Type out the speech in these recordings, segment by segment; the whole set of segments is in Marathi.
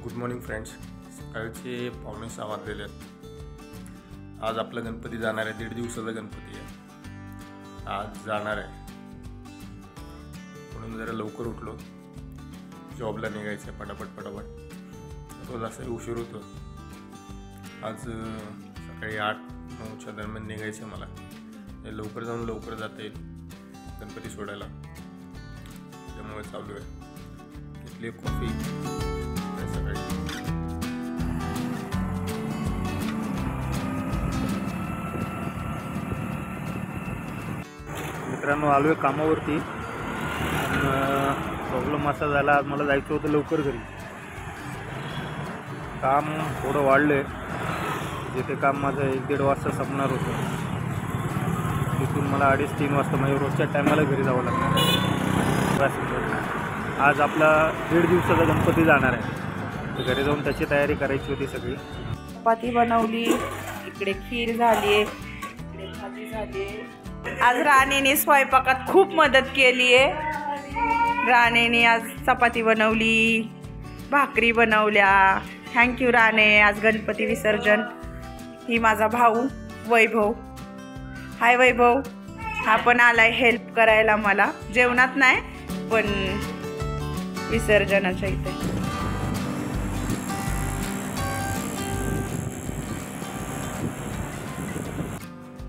Good morning friends. सकाळचे 5:45 वाजलेले आहेत. आज आपला गणपती जाणार आहे. 1.5 दिवसाचा गणपती आहे. आज जाणार आहे म्हणून जरा लवकर उठलो. जॉबला निघायचं आहे पटापट. रोज असं उशीर होतो. आज सकाळी 8-9च्या दरम्यान निघायचं मला. लवकर जाऊन लवकर जाता येईल गणपती सोडायला. त्यामुळे चालू आहे. घेतली कॉफी सकाळी. मित्रांनो, आलो आहे कामावरती. प्रॉब्लेम असा झाला, आज मला जायचं होतं लवकर घरी. काम थोडं वाढलं आहे. जिथे काम माझं 1-1.5 वाजता संपणार होतं, तिथून मला 2:30-3 वाजता म्हणजे रोजच्या टायमाला घरी जावं लागतं. आज आपला 1.5 दिवसाचा गणपती जाणार आहे. घरी जाऊन त्याची तयारी करायची होती सगळी. चपाती बनवली, इकडे खीर झाली, इकडे भाजी झाली. आज राणीने स्वयंपाकात खूप मदत केली आहे. राणीने आज चपाती बनवली, भाकरी बनवल्या. थँक्यू राणे. आज गणपती विसर्जन. ही माझा भाऊ वैभव. हाय वैभव. हा पण आलाय हेल्प करायला मला. जेवणात नाही पण विसर्जनाच्या इथे.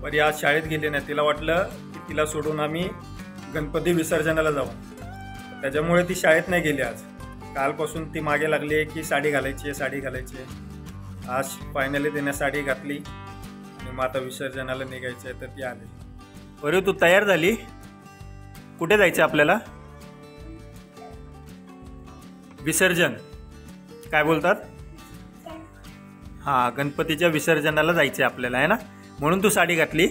परी आज शाळेत गेली नाही. तिला वाटलं की तिला सोडून आम्ही गणपती विसर्जनाला जाऊ. त्याच्यामुळे ती शाळेत नाही गेली. आज कालपासून ती मागे लागली आहे की साडी घालायची आहे. आज फायनली तिने साडी घातली आणि मग आता विसर्जनाला निघायचं आहे तर ती आली. बरं, तू तयार झाली? कुठे जायचं आपल्याला? विसर्जन काय बोलतात? हां, गणपतीच्या विसर्जनाला जायचं आहे आपल्याला, आहे ना? म्हणून तू साडी घातली.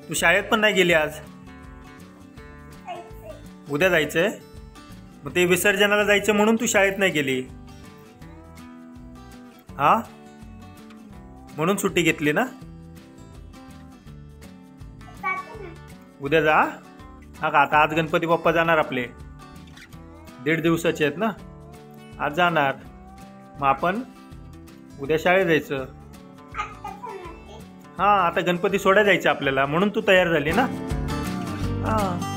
तू शाळेत पण नाही गेली आज. उद्या जायचंय. मग ते विसर्जनाला जायचं म्हणून तू शाळेत नाही गेली. हा, म्हणून सुट्टी घेतली ना. उद्या जा. हा का, आता आज गणपती बाप्पा जाणार आपले. 1.5 दिवसाचे आहेत ना. आज जाणार. मग आपण उद्या शाळेत जायचं. हा, आता गणपती सोडायला जायचं आपल्याला, म्हणून तू तयार झाली ना. हा,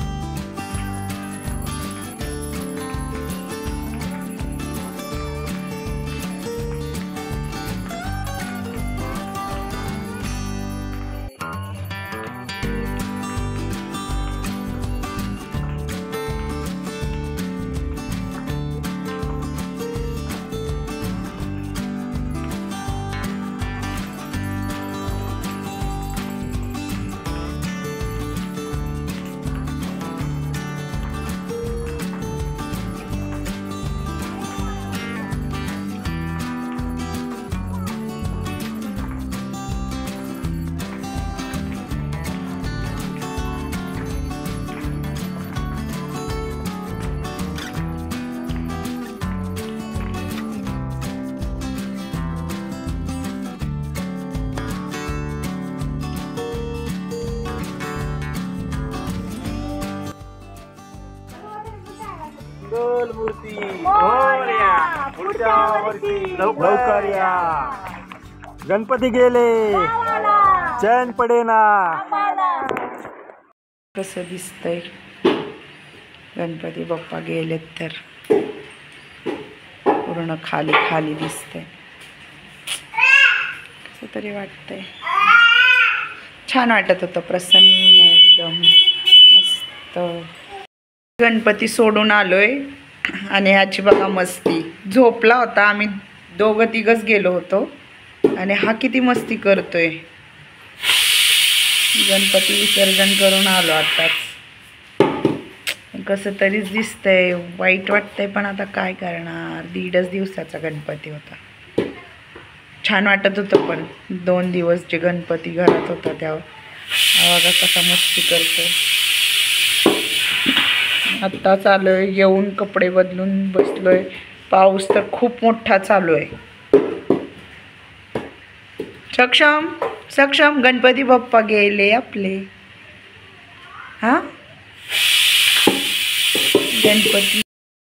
मूर्ती लवकर या. गणपती गेले, चैन पडेना. कसं दिसतंय गणपती बाप्पा गेलेत तर पूर्ण खाली खाली दिसतंय. कसं तरी वाटतंय. छान वाटत होतं. प्रसन्न एकदम मस्त. गणपती सोडून आलोय आणि ह्याची बघा मस्ती. झोपला होता. आम्ही 2-3 गेलो होतो आणि हा किती मस्ती करतोय. गणपती विसर्जन करून आलो आताच. कसं तरीच दिसतंय. वाईट वाटतंय पण आता काय करणार. 1.5 दिवसाचा गणपती होता. छान वाटत होतं पण 2 दिवस जे गणपती घरात होता तेव्हा बघा कसा मस्ती करतोय. आत्ता चालू आहे. येऊन कपडे बदलून बसलोय. पाऊस तर खूप मोठा चालू आहे. सक्षम गणपती बाप्पा गेले आपले. हां, गणपती